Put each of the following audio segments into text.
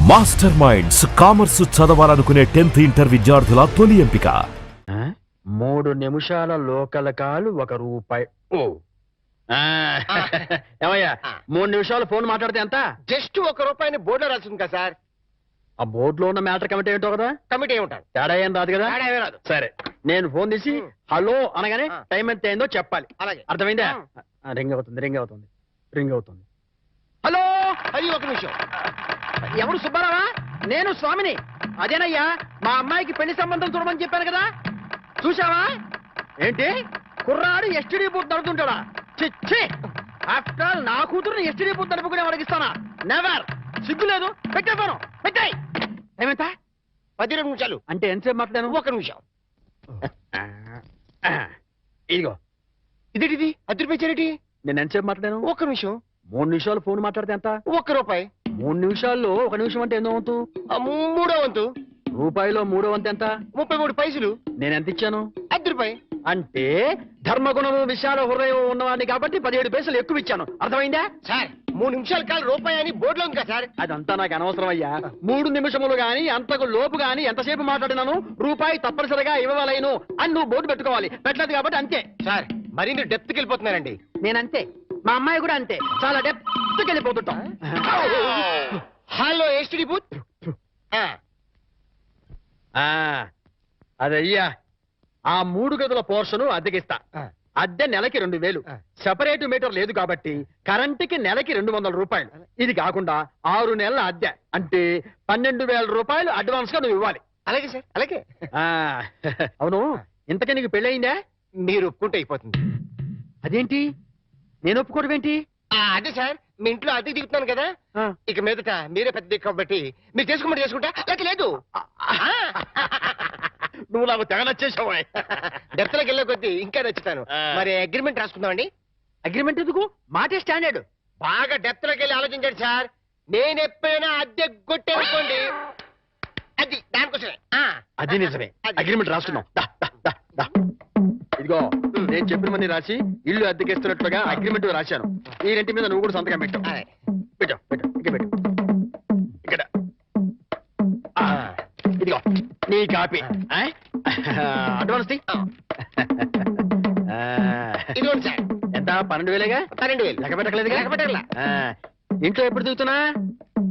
Master minds commerce చదవాలనుకునే 10th inter విద్యార్థుల తొలి ఎంపిక. 3 నిమిషాల లోకల్ కాలు ₹1. ఓ ఏమయ్యా 3 నిమిషాలు ఫోన్ మాట్లాడితే ఎంత? జస్ట్ ₹1 బోర్డులో రాసింది కదా సార్. ఆ బోర్డులో ఉన్న మ్యాటర్ కమిటీ ఏంటో కదా, కమిటీ ఏముంటారు, తేడా ఏం రాదు కదా. రాదు. సరే, నేను ఫోన్ తీసి హలో అనగానే టైం ఎంత అయిందో చెప్పాలి. అలాగే. అర్థమైందా? రింగ్ అవుతుంది. హలో, అది ఒక నిమిషం. ఎవరు? సుబ్బారావా? నేను స్వామిని. అదేనయ్యా, మా అమ్మాయికి పెళ్లి సంబంధం చూడమని చెప్పాను కదా, చూసావా? ఏంటి కుర్రాడు ఎస్టీడీ బూత్ నడుపుతుంటాడా? చిచ్చి, ఆఫ్టర్ ఆల్ నా కూతురుని ఎస్టీడీ బూత్ నడుపుకునే వాడికిస్తానా? నెవర్. సిగ్గులేదు. పెట్టే ఫోను, పెట్టాయి. ఏమంత? 12 నిమిషాలు అంటే ఎంతసేపు మాట్లాడాను? 1 నిమిషం. ఇదిగో, ఇదేంటిది ₹10 చారిటీ? నేను ఎంతసేపు మాట్లాడాను? 1 నిమిషం. 3 నిమిషాలు ఫోన్ మాట్లాడితే ఎంత? ₹1. 3 నిమిషాల్లో 1 నిమిషం అంటే ఎన్నో వంతు? 3వ వంతు. రూపాయిలో 3వ వంతు ఎంత? 33 పైసలు. నేను ఎంత ఇచ్చాను? ₹10. అంటే ధర్మగుణము విశాల హృదయం ఉన్నవాడిని కాబట్టి 17 పైసలు ఎక్కువ ఇచ్చాను. అర్థమైందా? సార్ 3 నిమిషాల కాలు ₹1 అని బోర్డులో ఉంది కదా సార్. అదంతా నాకు అనవసరం అయ్యా. 3 నిమిషములు గాని అంతకు లోపు గాని ఎంతసేపు మాట్లాడినాను రూపాయి తప్పనిసరిగా ఇవ్వవలేను అని నువ్వు బోర్డు పెట్టుకోవాలి. పెట్టలేదు కాబట్టి అంతే. సార్ మరి మీరు డెప్త్కి వెళ్ళిపోతున్నారండి. నేనంతే, మా అమ్మాయి కూడా అంతే, చాలా డెప్త్కి వెళ్ళిపోతుంటాం. Hello STD booth. అదయ్యా, ఆ 3 గదుల పోర్షను అద్దెకిస్తా. అద్దె నెలకి 2000. సెపరేట్ మీటర్ లేదు కాబట్టి కరెంటుకి నెలకి ₹200. ఇది కాకుండా 6 నెలల అద్దె అంటే ₹12,000 అడ్వాన్స్ గా నువ్వు ఇవ్వాలి. అలాగే సార్, అలాగే. అవును, ఇంతకీ నీకు పెళ్ళయిందా? మీరు ఒప్పుకుంటే అయిపోతుంది. అదేంటి నేను ఒప్పుకోవడం ఏంటి? అదే సార్, మీ ఇంట్లో అద్దెకి దిగుతున్నాను కదా, ఇక మీదట మీరే పెద్ద దిక్కు కాబట్టి మీరు చేసుకోమంటే చేసుకుంటా, లేక లేదు. నువ్వు నాకు తెగ నచ్చేసావు. డెప్త్లోకి వెళ్ళే కొద్దీ ఇంకా నచ్చుతాను. మరి అగ్రిమెంట్ రాసుకుందామండి. అగ్రిమెంట్ ఎందుకు? మాటే స్టాండర్డ్. బాగా డెప్త్లోకి వెళ్ళి ఆలోచించండి సార్. నేను ఎప్పుడైనా అద్దె కొట్టేసుకోండి, అది దానికోసమే. అది నిజమే. అగ్రిమెంట్ రాసుకున్నాం. ఇదిగో, నేను చెప్పినవన్నీ రాసి ఇల్లు అద్దెకిస్తున్నట్లుగా అగ్రిమెంట్ రాశాను. ఈ రెంటి మీద నువ్వు కూడా సంతకం పెట్టు. ఇక్కడ ఇదిగో నీ కాపీ. అడ్వాన్స్ ఇదిగోండి సార్. ఎంత? 12,000గా? 12,000. లెక్క పెట్టలేదుగా? లెక్క పెట్టాలా? ఇంట్లో ఎప్పుడు దిగుతున్నా?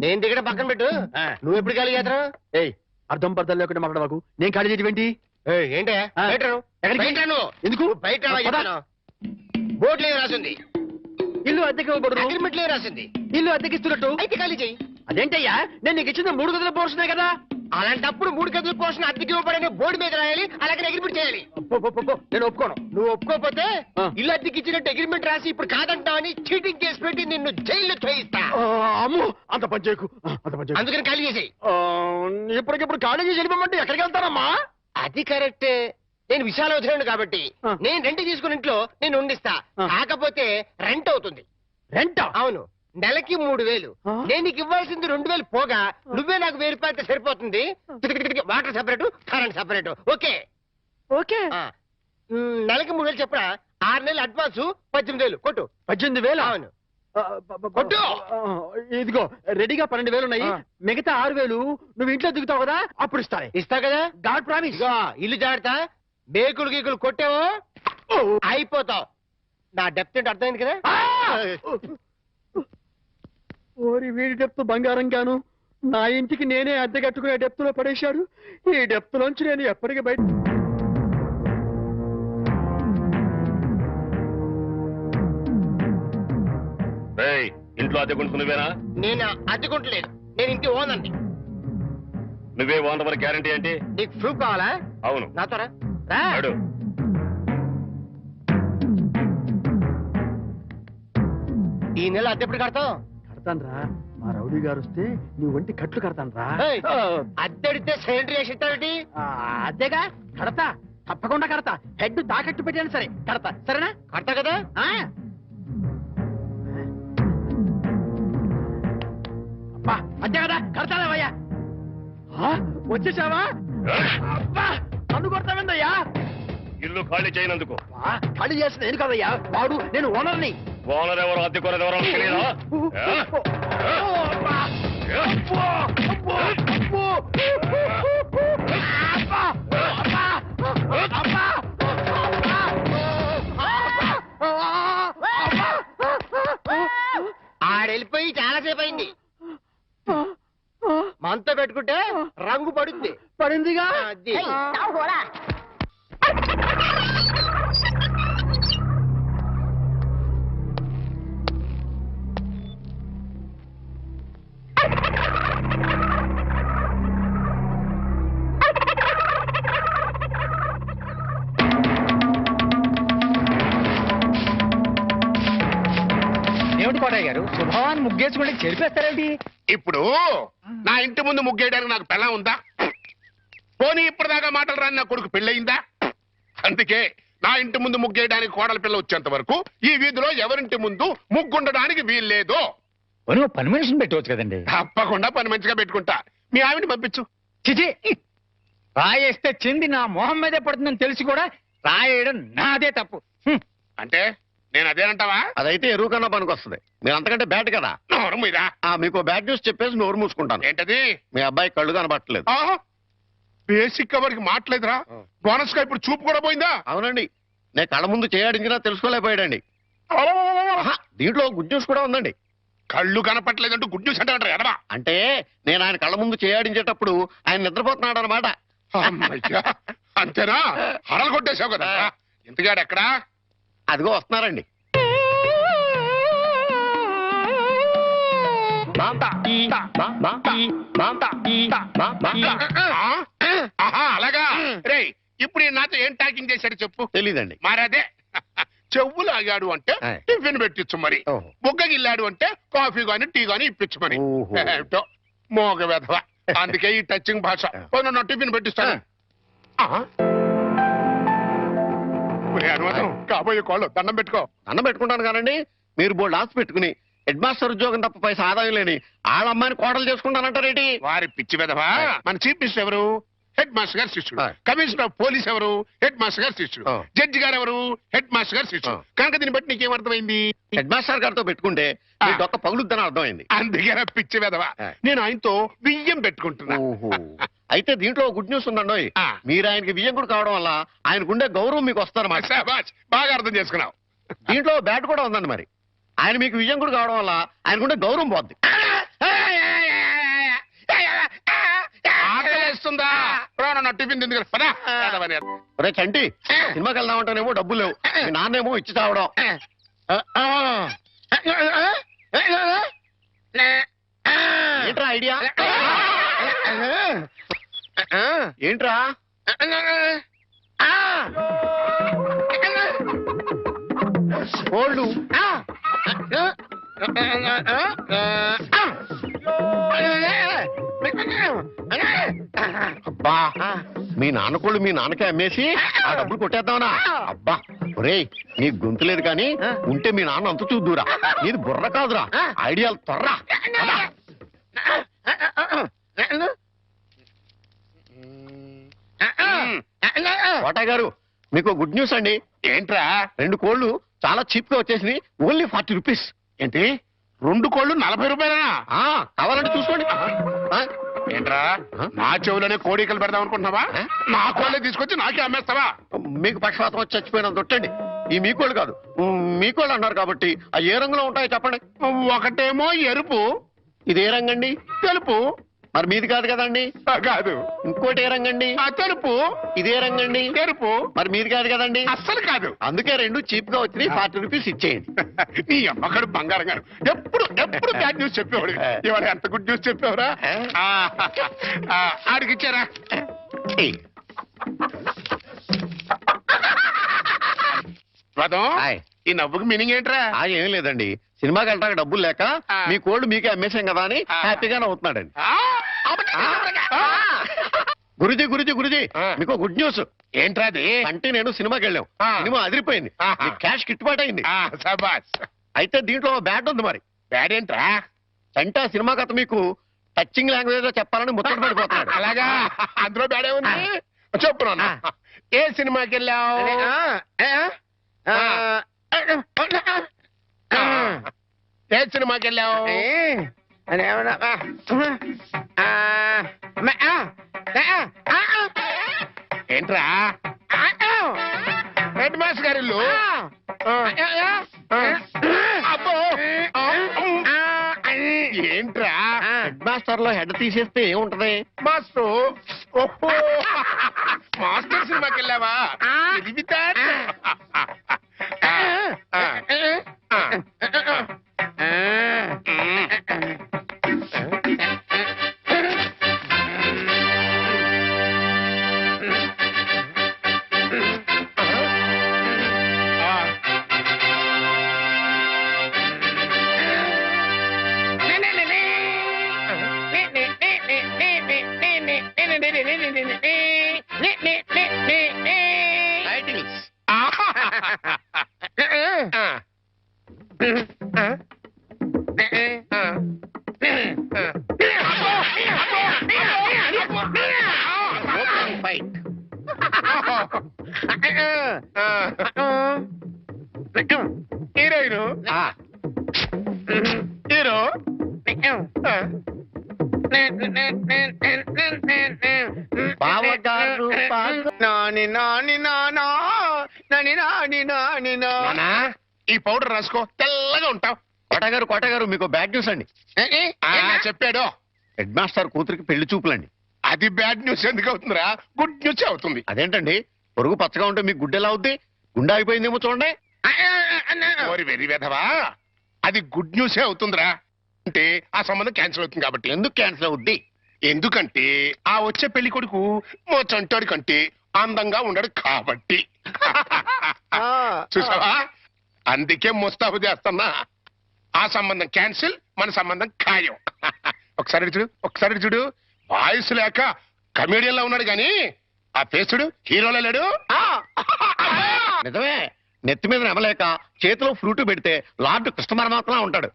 నేను దిగడం పక్కన పెట్టు, నువ్వు ఎప్పుడు ఖాళీ చేస్తావు? ఏయ్, అర్థం పర్థం లేకుండా మాట్లాడవాకు. నేను ఖాళీ చేయడం ఏంటి? ఏంటే ఎందుకు బయట బోర్డులో రాసింది ఇల్లు అద్దెకి ఇవ్వబడును, అగ్రిమెంట్ లో రాసింది ఇల్లు అద్దెకిస్తున్నట్టు. అయితే ఖాళీ చెయ్యి. అదేంటయ్యా, నేను నీకు ఇచ్చిన 3 గదుల పోర్షనే కదా. అలాంటప్పుడు 3 గదుల పోర్షన్ అద్దెకి ఇవ్వబడని బోర్డు మీద రాయాలి, అలాగే అగ్రిమెంట్ చేయాలి. నేను ఒప్పుకోను. నువ్వు ఒప్పుకోకపోతే ఇల్లు అద్దెకి ఇచ్చినట్టు అగ్రిమెంట్ రాసి ఇప్పుడు కాదంటావని చీటింగ్ కేసు పెట్టి నిన్ను జైల్లో చేయిస్తా. అమ్మో, అంత పని చేయకు. అందుకని ఖాళీ చేసేయి. ఇప్పటికిప్పుడు ఖాళీ చేసి వెళ్ళిపోమంటే ఎక్కడికి వెళ్తానమ్మా? అది కరెక్టే. నేను విశాల వదిలేను కాబట్టి నేను రెంట్ తీసుకుని ఇంట్లో నేను ఉండిస్తా. కాకపోతే రెంట్ అవుతుంది. రెంట్? అవును, నెలకి 3,000. నేను నీకు ఇవ్వాల్సింది 2,000 పోగా నువ్వే నాకు ₹1,000 సరిపోతుంది. Water separate, current separate. Okay okay. నెలకి 3,000 చెప్పరా? 6 నెలలు అడ్వాన్స్ 18,000 కొట్టు. 18,000? అవును కొట్టు. ఇదిగో రెడీగా 12,000 ఉన్నాయి. మిగతా 6,000 నువ్వు ఇంట్లో దిగుతావు కదా, అప్పుడు ఇస్తాను. ఇస్తా కదా, గాడ్ ప్రామిస్. ఇల్లు జాగ్రత్త. బేకులు గీకులు కొట్టావో అయిపోతావు. నా డెప్త్ ఏంటో అర్థమైంది కదా. ఓరి, వీడి డెప్త్ బంగారం గాను నా ఇంటికి నేనే అద్దె కట్టుకునే డెప్త్ లో పడేశాడు. ఈ డెప్త్ లోంచి నేను ఎప్పటికీ బయట. ఇంట్లో అద్దెకుంటున్నావేనా? నేను అద్దెకుంటలేదు, నేను ఇంటి ఓనర్ని. నువ్వే ఓనర్ మరి గ్యారంటీ ఏంటి? నీకు ప్రూఫ్ కావాలా? అవును. నాతో రా. ఈ నెల అద్దె ఎప్పుడు కడతావు? కడతాను రా. మా రౌడీ గారు వస్తే నీ ఒంటి కట్లు కడతాను రా. అద్దెడితే సిలిండర్ వేసి ఇస్తావేంటి? అద్దెగా కడతా, తప్పకుండా కడతా. హెడ్ తాకట్టు పెట్టాను సరే కడతా. సరేనా? కడతా కదా. అంతే కదా, కడతావయ్యా. వచ్చేసావా? నన్ను కొడతావేందయ్యా? ఇల్లు ఖాళీ చేయనందుకు. ఖాళీ చేసిన నేను కదయ్యా, వాడు. నేను ఓనర్ని. ఓనర్ ఎవరో అద్దె కొనరు ఎవరో తెలియదా? మనతో పెట్టుకుంటే రంగు పడుద్ది. పడిందిగా. అది. 着火了！ ఏమిటి కోటయ్య గారు, శుభవాన్ని ముగ్గేసుకుంటే చెరిపేస్తారేంటి? ఇప్పుడు నా ఇంటి ముందు ముగ్గేయడానికి నాకు పెళ్ళం ఉందా? పోనీ ఇప్పటిదాకా మాటలు రాని నా కొడుకు పెళ్ళయిందా? అందుకే నా ఇంటి ముందు ముగ్గేయడానికి కోడల పిల్ల వచ్చేంత వరకు ఈ వీధిలో ఎవరింటి ముందు ముగ్గుండడానికి వీల్లేదు. పని మనిషిని పెట్టవచ్చు కదండి. తప్పకుండా పని మంచిగా పెట్టుకుంటా. మీ ఆవిడ పంపించు. చిచి, రాయేస్తే చెంది నా మొహం మీదే పడుతుందని తెలిసి కూడా రాయేయడం నాదే తప్పు. అంటే నేను అదేనంటావా? అదైతే ఎరువు కన్నా పనికి వస్తుంది. మీరు అంతకంటే బ్యాట్ కదా. నోరు మీరా. మీకు బ్యాడ్ న్యూస్ చెప్పేసి నోరు మూసుకుంటాను. ఏంటది? మీ అబ్బాయి కళ్ళు కనబట్టలేదు. బేసిక్ కవర్కి మాట్లేదురా. బోనస్ గా ఇప్పుడు చూపు కూడా పోయిందా? అవునండి, నేను కళ్ళ ముందు చేయడించినా తెలుసుకోలేకపోయాడండి. దీంట్లో గుడ్ న్యూస్ కూడా ఉందండి. కళ్ళు కనపట్లేదంటూ గుడ్ న్యూస్ అంటే ఎడవా? అంటే నేను ఆయన కళ్ళ ముందు చేయాడించేటప్పుడు ఆయన నిద్రపోతున్నాడు అనమాట. అంతేనా? హరలు కొట్టేశావు కదా. ఇంతగాడు ఎక్కడా? అదిగో వస్తున్నారండి. అలాగా రే. ఇప్పుడు నాతో ఏం టాకింగ్ చేశాడు చెప్పు. తెలీదండి. మరదే చెవులు ఆగాడు అంటే టిఫిన్ పెట్టించు మరి. ఓహో. బుగ్గగిల్లాడు అంటే కాఫీ గాని టీ గాని ఇప్పించు మరి. ఓహో. ఏమిటో మోగ వెధవ. అందుకే ఈ టచింగ్ భాష. నా టిఫిన్ పెట్టిస్తాను. అనుమానం కాబోయే కోళ్ళు దండం పెట్టుకో. అన్నం పెట్టుకుంటాను కానండి. మీరు బోల్డ్ ఆశ పెట్టుకుని హెడ్ మాస్టర్ ఉద్యోగం తప్ప పైసా ఆదాయం లేని వాళ్ళ అమ్మాయిని కోడలు చేసుకుంటానంటారేంటి? వారి పిచ్చి వెధవా. మన చీఫ్ మినిస్టర్ ఎవరు? హెడ్ మాస్టర్ గారు శిష్యుడు. ఆ. కమిషనర్ ఆఫ్ పోలీస్ ఎవరు? హెడ్ మాస్టర్ గారు శిష్యుడు. ఆ. జడ్జి గారు ఎవరు? హెడ్ మాస్టర్ గారు శిష్యుడు. ఆ. కనుక దీన్ని బట్టి నీకేమర్థమైంది? హెడ్ మాస్టర్ గారితో పెట్టుకుంటే మీ డొక్క పగులుద్దని అర్థమైంది. అందుకే పిచ్చి వెధవా. ఆ. నేను ఆయనతో బియ్యం పెట్టుకుంటున్నా. ఓహో. అయితే దీంట్లో గుడ్ న్యూస్ ఉందండి. ఆ. మీరు ఆయనకి వియ్యంకుడు కావడం వల్ల ఆయనకుండే గౌరవం మీకు వస్తారన్నమాట. శాబాష్, బాగా అర్థం చేసుకున్నావు. దీంట్లో బ్యాట్ కూడా ఉందండి. మరి ఆయన మీకు వియ్యంకుడు కావడం వల్ల ఆయనకుండే గౌరవం పోద్ది. ఆకలేస్తుందా? నా టిఫిన్ తింది కదా. పదా. వెధవని. ఒరే చంటి, సినిమాకి వెళ్దామంటేనేమో డబ్బులు లేవు. మీ నాన్నేమో ఇచ్చి తావడం. ఏంట్రా ఐడియా? ఏంట్రా? కోళ్ళు. అబ్బా, మీ నాన్న కోళ్ళు మీ నాన్నకే అమ్మేసి ఆ డబ్బులు కొట్టేద్దామనా? అబ్బా ఒరేయ్, నీ గొంతు లేదు కానీ ఉంటే మీ నాన్న అంత చూద్దురా. నీది బుర్ర కాదురా, ఐడియాలు తొర్రా. కోటయ్య గారు, మీకు గుడ్ న్యూస్ అండి. ఏంట్రా? 2 కోళ్ళు చాలా చీప్ గా వచ్చేసినాయి. Only 40 rupees. ఏంటి 2 కోళ్ళు 40 రూపాయలనా? కావాలంటే చూసుకోండి. ఏంట్రా? ఆ? నా చెవులోనే కోడికలు పెడదాం అనుకుంటున్నావా? ఆ? నా కోళ్ళే తీసుకొచ్చి నాకే అమ్మేస్తావా? మీకు పక్షపాతం వచ్చి చచ్చిపోయినంత తొట్టండి. ఈ మీ కోళ్ళు కాదు, మీ కోళ్ళు అన్నారు కాబట్టి ఆ ఏ రంగులో ఉంటాయో చెప్పండి. ఒకటేమో ఎరుపు, ఇది ఏ రంగండి? తెలుపు. మరి మీది కాదు కదండి. కాదు. ఇంకోటి ఏ రంగండి? తెలుపు. ఇదే రంగండి. తెలుపు. మరి మీది కాదు కదండి. అస్సలు కాదు. అందుకే 2 చీప్ గా వచ్చినాయి. 40 రూపీస్ ఇచ్చేయండి. నీ అమ్మగారు బంగారం గారు ఎప్పుడు బ్యాడ్ న్యూస్ చెప్పేవాడు. ఇవాళ ఎంత గుడ్ న్యూస్ చెప్పేవరా? ఆడికి ఇచ్చారా? రథం, హాయ్. ఈ నవ్వుకి మీనింగ్ ఏంట్రా? ఏం లేదండి, సినిమాకి వెళ్ళడానికి డబ్బులు లేక ఆ. మీ కోళ్ళు మీకే అమ్మేశాం కదా అని ఆ. హ్యాపీగానే అవుతున్నాడండి. ఆ! గురుజీ గురుజీ గురుజీ, ఆ. మీకు గుడ్ న్యూస్. ఏంట్రా అది? అంటే నేను సినిమాకి వెళ్ళాం. ఆ. సినిమా అదిరిపోయింది. ఆహా. మీకు క్యాష్ గిట్టుబాటు అయింది. సబాస్. అయితే దీంట్లో బ్యాట్ ఉంది. మరి బ్యాడ్ ఏంట్రా? అంటే ఆ సినిమా కథ మీకు టచింగ్ లాంగ్వేజ్ లో చెప్పాలని ముచ్చట పడిపోతున్నాడు. అలాగా? అందులో బ్యాడే ఉంది. చెప్పు నాన్న. ఏ సినిమాకి వెళ్ళావు? ఏ సినిమాకి వెళ్ళావు? ఏంట్రా? హెడ్ మాస్టర్ గారి ఇల్లు. అబ్బో. ఏంట్రా? హెడ్ మాస్టర్ మాస్టర్ లో హెడ్ తీసేస్తే ఏముంటది? మాస్టర్. ఓహో మాస్టర్ సినిమాకి వెళ్ళావా? తెలివితేట. హీరోయిన్ హీరో బావగారు నాని నాని నానా నాని నాని నాని నానా. ఈ పౌడర్ రాసుకో, తెల్లగా ఉంటావు. కోటగారు మీకు బ్యాడ్ న్యూస్ అండి. చెప్పాడు. హెడ్ మాస్టర్ కూతురికి పెళ్లి చూపులండి. అది బ్యాడ్ న్యూస్ ఎందుకు అవుతుందిరా? గుడ్ న్యూస్ అవుతుంది. అదేంటండి, పొరుగు పచ్చగా ఉంటే మీకు గుడ్డెలా అవుద్ది? గుండె అయిపోయిందేమో చూడండి. ఓరి వెర్రి వెధవా, అది గుడ్ న్యూసే అవుతుందిరా. అంటే ఆ సంబంధం క్యాన్సిల్ అవుతుంది కాబట్టి. ఎందుకు క్యాన్సిల్ అవుద్ది? ఎందుకంటే ఆ వచ్చే పెళ్లి కొడుకు చంటాడు కంటే అందంగా ఉండడు కాబట్టి. చూసావా, అందుకే ముస్తాబు చేస్తున్నా. ఆ సంబంధం క్యాన్సిల్, మన సంబంధం ఖాయం. ఒకసారి చూడు వాయిస్ లేక కమేడియన్ లా ఉన్నాడు గాని ఆ ఫేసుడు హీరోలో లేడు. నిజమే, నెత్తి మీద నెమలేక చేతిలో ఫ్రూట్ పెడితే లార్డ్ కృష్ణ పరమాత్మ ఉంటాడు.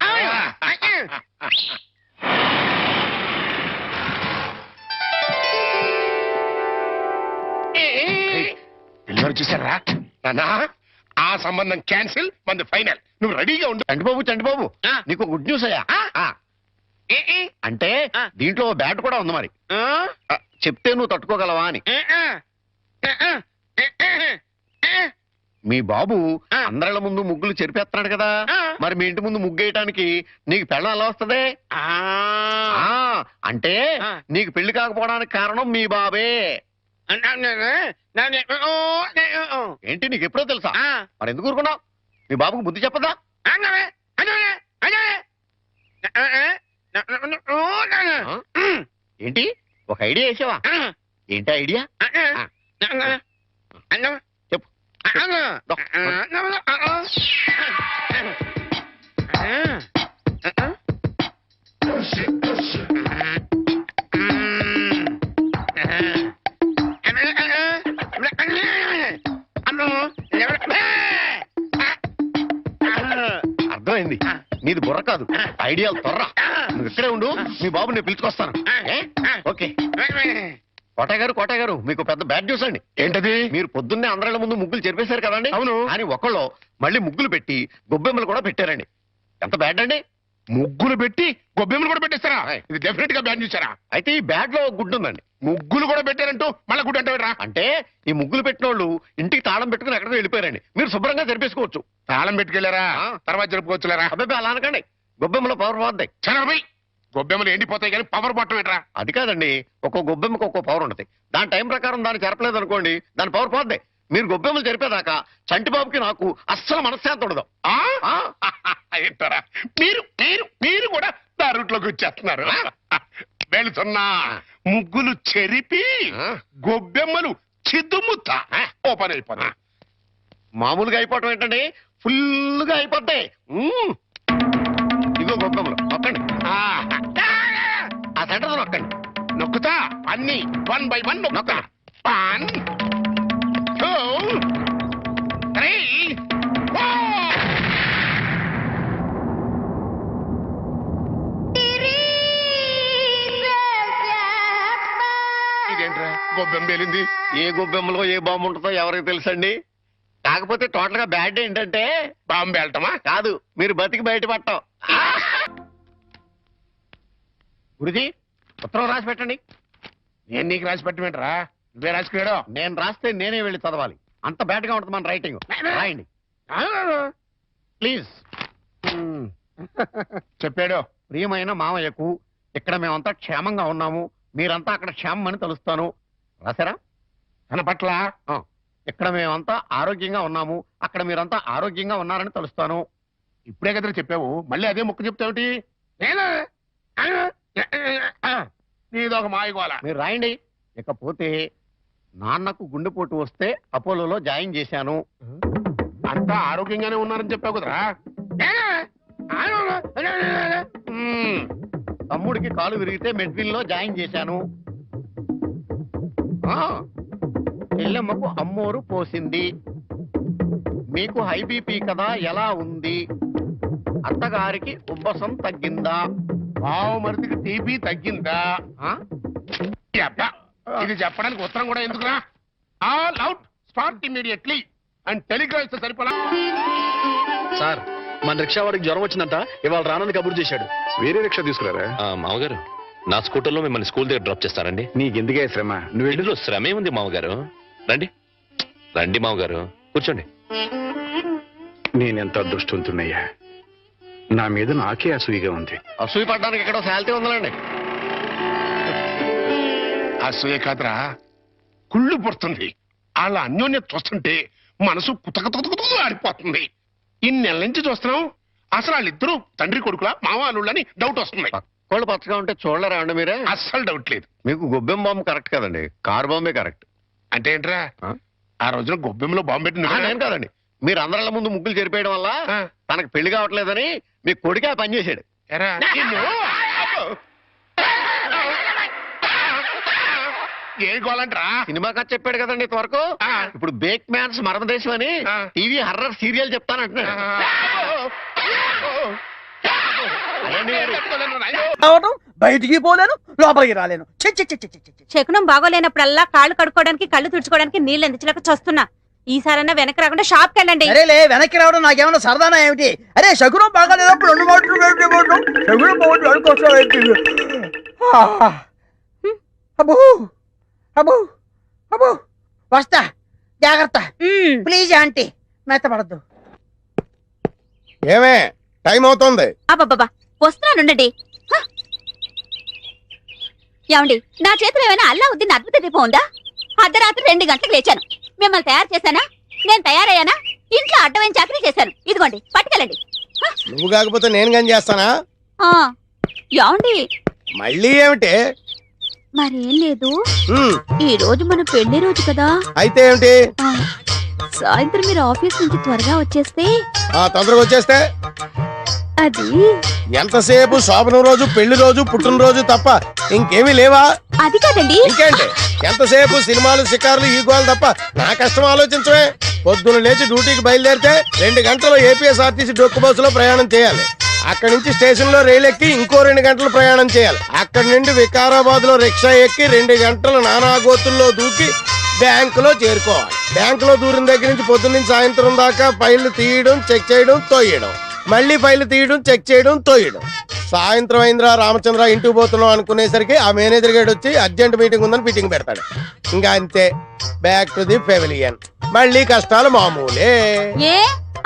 పిల్లలు చూసారా నానా? ఆ సంబంధం క్యాన్సిల్, మంది ఫైనల్. నువ్వు రెడీగా ఉండు. చంటిబాబు నీకు గుడ్ న్యూస్ అయ్యా. అంటే దీంట్లో బ్యాట్ కూడా ఉంది మరి. చెప్తే నువ్వు తట్టుకోగలవా అని. మీ బాబు అందరిళ్ళ ముందు ముగ్గులు చెరిపేస్తున్నాడు కదా, మరి మీ ఇంటి ముందు ముగ్గేయటానికి నీకు పెళ్ళం ఎలా వస్తుంది? అంటే నీకు పెళ్లి కాకపోవడానికి కారణం మీ బాబే. ఏంటి, నీకు ఎప్పుడో తెలుసా? మరి ఎందుకు ఊరుకున్నావు? మీ బాబుకు బుద్ధి చెప్పదా? ఏంటి, ఒక ఐడియా వేసావా? ఏంటి ఐడియా? చెప్పు. అర్థమైంది, నీది బుర్ర కాదు, ఐడియాలు త్వర. నువ్వు ఇక్కడే ఉండు, మీ బాబు నేను పిలుచుకొస్తాను. ఓకే. కోటగారు మీకు పెద్ద బ్యాడ్ న్యూస్ అండి. ఏంటది? మీరు పొద్దున్నే అందరిళ్ళ ముందు ముగ్గులు చెరిపేశారు కదండి. అవును. అని ఒకళ్ళు మళ్ళీ ముగ్గులు పెట్టి గొబ్బెమ్మలు కూడా పెట్టారండి. ఎంత బ్యాడ్ అండి? ముగ్గులు పెట్టి గొబ్బెమ్మలు కూడా పెట్టేస్తారా? ఇది డెఫినెట్ గా బ్యాడ్ చూసారా? అయితే ఈ బ్యాడ్ లో గుడ్డు ఉందండి. ముగ్గులు కూడా పెట్టారంటూ మళ్ళీ గుడ్డు అంటే రా. అంటే ఈ ముగ్గులు పెట్టిన వాళ్ళు ఇంటికి తాళం పెట్టుకుని ఎక్కడికి వెళ్ళిపోయారండి. మీరు శుభ్రంగా జరిపేసుకోవచ్చు. తాళం పెట్టుకెళ్ళారా? తర్వాత జరుపుకోవచ్చులేరా. అబ్బాయి అలా అనకండి, గొబ్బెమ్మలో పవర్ పోద్ది. చనబోయ్, గొబ్బెమ్మలు ఎండిపోతాయి కానీ పవర్ బొట్టం ఏంట్రా? అది కాదండి, ఒక్కో గొబ్బెమ్మకి ఒక్కో పవర్ ఉంటుంది. దాని టైం ప్రకారం దాన్ని జరపలేదు అనుకోండి, దాని పవర్ పోద్ది. మీరు గొబ్బెమ్మలు జరిపేదాకా చంటిబాబుకి నాకు అస్సలు మనశ్శాంతి ఉండదు. ఏంటారా మీరు మీరు మీరు కూడా నా రూట్లోకి వచ్చేస్తున్నారు. వెళుతున్నా, ముగ్గులు చెరిపి గొబ్బెమ్మలు చిద్దుముత్తా ఓపెన్ అయిపోతా. మామూలుగా అయిపోవటం ఏంటండి, ఫుల్గా అయిపోతాయి. ఇదిగో గొబ్బెమ్మలు నొక్కండి, ఆ సెంటర్ నొక్కండి. నొక్కుతా అన్ని 1 by 1 నొక్కా. 1 2 3 4. ఇదేంట్రా గొబ్బెమ్మ పేలింది? ఏ గొబ్బెమ్మలో ఏ బాంబు ఉంటుందో ఎవరికి తెలుసండి. కాకపోతే టోటల్ గా బ్యాడ్ ఏంటంటే బాంబు వెళ్ళటమా కాదు, మీరు బతికి బయటపడటం. గురుజీ ఉత్తరం రాసి పెట్టండి. నేను నీకు రాసి పెట్టమేంట్రా? నువ్వే రాసుకున్నాడు. నేను రాస్తే నేనే వెళ్ళి చదవాలి, అంత బ్యాడ్ గా ఉంటుంది మన రైటింగ్. రాయండి ప్లీజ్. చెప్పాడు. ప్రియమైన మామయ్యకు ఇక్కడ మేమంతా క్షేమంగా ఉన్నాము, మీరంతా అక్కడ క్షేమం అని తలుస్తాను. రాసారా? తన పట్ల ఇక్కడ మేమంతా ఆరోగ్యంగా ఉన్నాము, అక్కడ మీరంతా ఆరోగ్యంగా ఉన్నారని తలుస్తాను. ఇప్పుడే కదా చెప్పావు, మళ్ళీ అదే ముక్క చెప్తావుటి? నీదొక మాయగోల. మీరు రాయండి. ఇకపోతే నాన్నకు గుండెపోటు వస్తే అపోలోలో జాయిన్ చేశాను. అంతా ఆరోగ్యంగానే ఉన్నారని చెప్పావు కదరా. తమ్ముడికి కాలు విరిగితే మెడ్విన్ లో జాయిన్ చేశాను. చెల్లెమ్మకు అమ్మోరు పోసింది. మీకు హై బీపీ కదా, ఎలా ఉంది? అత్తగారికి ఉబ్బసం తగ్గిందా? బావు మరిదికి టీబీ తగ్గిందా? ఆ? అబ్బా, ఇది చెప్పడానికి ఉత్తరం కూడా ఎందుకురా? All out, start immediately and telegrams సరిపోలా. సార్, మన రిక్షా వాడికి జ్వరం వచ్చిందంట, ఇవాళ రానని కబురు చేశాడు. వేరే రిక్షా తీసుకురారా? మామగారు, నా స్కూటర్లో మిమ్మల్ని స్కూల్ దగ్గర డ్రాప్ చేస్తారండి. నీకెందుకే శ్రమ? నువ్వు ఇందులో శ్రమే ఉంది మామగారు. రండి రండి మామగారు, కూర్చోండి. నేనెంత అదృష్టవంతున్నయ్యా. నా మీద నాకే అసూయగా ఉంది. అసూయ పడ్డానికి ఎక్కడో శాలిటీ ఉందండి. అసూయ కాదురా, కుళ్ళు పుడుతుంది. వాళ్ళ అన్యోన్యత చూస్తుంటే మనసు కుతకుతకుతూ ఆడిపోతుంది. ఇన్నెల నుంచి చూస్తున్నాం, అసలు వాళ్ళిద్దరూ తండ్రి కొడుకులా మావాళ్ళని డౌట్ వస్తుంది. కోళ్ళు పచ్చగా ఉంటే చూడలేరా అండి మీరే? అస్సలు డౌట్ లేదు. మీకు గొబ్బెం బాంబు కరెక్ట్ కదండి, కార్ బాంబే కరెక్ట్. అంటే ఏంట్రా, ఆ రోజున గొబ్బెంలో బాంబు పెట్టింది నేను కాదండి, మీరు అందరిళ్ళ ముందు ముగ్గులు చెరిపేయడం వల్ల తనకు పెళ్లి కావట్లేదని మీ కొడుకే ఆ పని చేశాడు. ఎరా, ఏం గోలంట్రా? సినిమా కథ చెప్పాడు కదండి ఇంతవరకు. ఇప్పుడు బేక్ మ్యాన్స్ మరణదేశం అని టీవీ హర్రర్ సీరియల్ చెప్తానంటున్నాడు. బయటికి పోలేను, లోపలికి రాలేను. శకునం బాగోలేనప్పుడల్లా కాళ్ళు కడుక్కోవడానికి కళ్ళు తుడుచుకోవడానికి నీళ్ళు ఎందుకు చస్తున్నా. ఈసారన్నా వెనక్కి రాకుండా షాప్కి వెళ్ళండి. అరేలే, వెనక్కి రావడం నాకేమన్నా సరదానా ఏమిటి? అరే, శకునం బాగాలేనప్పుడు రెండు మాటలు శకునం బాగుంది. అబ్బో అబ్బో అబ్బో, వస్తా, జాగ్రత్త ప్లీజ్ ఆంటీ, మెత్తపడద్దు. ఏమే, టైం అవుతుంది. అబ్బబ్బా, వస్తున్నానుండండి. ఏమండి, నా చేతిలో ఏమైనా అల్లావుద్దీన్ అద్భుత దీపం ఉందా? అర్ధరాత్రి 2 గంటలకు లేచాను. మిమ్మల్ని తయారు చేశానా? నేను తయారయ్యానా? ఇంట్లో అడ్డమైన చాకరీ చేశాను. ఇదిగోండి, పట్టుకెళ్ళండి. నువ్వు కాకపోతే నేను కానీ చేస్తానా? ఏమండి, మళ్ళీ ఏమిటి? మరేం లేదు, ఈ రోజు మన పెళ్లి రోజు కదా. అయితే ఏమిటి? సాయంత్రం మీరు ఆఫీస్ నుంచి త్వరగా వచ్చేస్తే. తొందరగా వచ్చేస్తే అది ఎంతసేపు శోభనం రోజు, పెళ్లి రోజు, పుట్టినరోజు తప్ప ఇంకేమీ లేవా? అది కాదండి. ఇంకేంటి? ఎంతసేపు సినిమాలు, షికారులు, ఈ గోలు తప్ప నా కష్టం ఆలోచించవే. పొద్దున లేచి డ్యూటీకి బయలుదేరితే 2 గంటలు ఏపీఎస్ఆర్టీసీ డొక్కు బస్సులో ప్రయాణం చేయాలి. అక్కడి నుంచి స్టేషన్ లో రైలు ఎక్కి ఇంకో 2 గంటలు ప్రయాణం చేయాలి. అక్కడి నుండి వికారాబాద్ లో రిక్షా ఎక్కి 2 గంటలు నానాగోతుల్లో దూకి బ్యాంకులో చేరుకోవాలి. బ్యాంకులో దూరిన దగ్గర నుంచి పొద్దున్న నుంచి సాయంత్రం దాకా ఫైళ్లు తీయడం, చెక్ చేయడం, తోయడం, మళ్ళీ ఫైళ్లు తీయడం, చెక్ చేయడం, తోయడం. సాయంత్రం అయిందిరా రామచంద్ర, ఇంటికి పోతున్నాం అనుకునేసరికి ఆ మేనేజర్ గడు వచ్చి అర్జెంట్ మీటింగ్ ఉందని మీటింగ్ పెడతాడు. ఇంకా అంతే, బ్యాక్ టు ది పెవిలియన్. మళ్ళీ కష్టాలు మామూలే. ఏ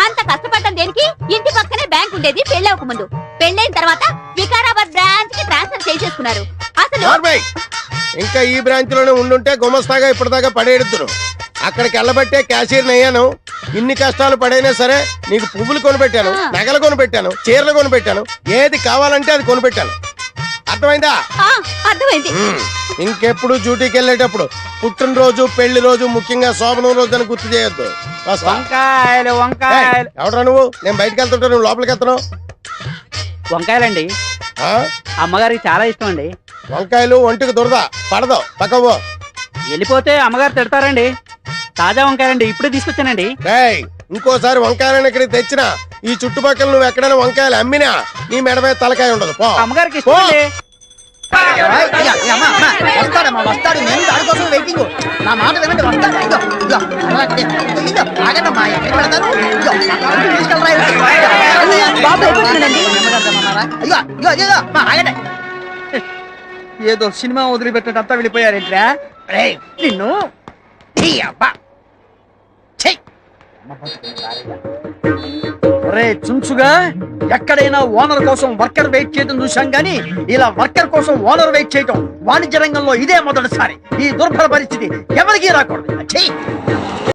అంత కష్టపడటం దేనికి? ఇంటి పక్కనే బ్యాంక్ ఉండేది పెళ్ళవక ముందు. పెళ్ళైన తర్వాత వికారాబాద్ బ్రాంచ్ కి ట్రాన్స్ఫర్ చేసేసుకున్నారు. అసలు ఇంకా ఈ బ్రాంచ్ లోనే ఉండుంటే గుమస్తాగా ఇప్పటిదాకా పడేడుతురు. అక్కడికి వెళ్ళబట్టే క్యాషియర్ అయ్యాను. ఇన్ని కష్టాలు పడైనా సరే నీకు పువ్వులు కొనిపెట్టాను, నగలు కొనిపెట్టాను, చీరలు కొనిపెట్టాను, ఏది కావాలంటే అది కొనిపెట్టాను. అర్థమైందా? అర్థమైంది. ఇంకెప్పుడు డ్యూటీకి వెళ్ళేటప్పుడు పుట్టినరోజు, పెళ్లి రోజు, ముఖ్యంగా శోభనం రోజు అని గుర్తు చేయొద్దు. వంకాయలు వంకాయలు. ఎవడరా నువ్వు? నేను బయటకు వెళ్తుంటా, నువ్వు లోపలికి వెళ్తున్నావు. వంకాయలండి, అమ్మగారికి చాలా ఇష్టం అండి. వంకాయలు ఒంటికి దురద పడదు, పక్కవో. వెళ్ళిపోతే అమ్మగారు తిడతారండి. తాజా వంకాయలండి, ఇప్పుడే తీసుకొచ్చానండి. ఇంకోసారి వంకాయలను ఇక్కడికి తెచ్చినా, ఈ చుట్టుపక్కల నువ్వు ఎక్కడైనా వంకాయలు అమ్మినా నీ మెడ మీద తలకాయ ఉండదు. అమ్మగారికి ఇష్టం అండి. వస్తాడు, నేను దానికోసం వెయిటింగ్. నా మాట వినండి, వస్తాడు. ఏదో సినిమా వదిలిపెట్టినట్టు అంతా వెళ్ళిపోయారేంట్రా? నిన్ను ఒరే చుంచుగా, ఎక్కడైనా ఓనర్ కోసం వర్కర్ వెయిట్ చేయడం చూశాం గానీ ఇలా వర్కర్ కోసం ఓనర్ వెయిట్ చేయడం వాణిజ్య రంగంలో ఇదే మొదటిసారి. ఈ దుర్భర పరిస్థితి ఎవరికీ రాకూడదు. ఛీ!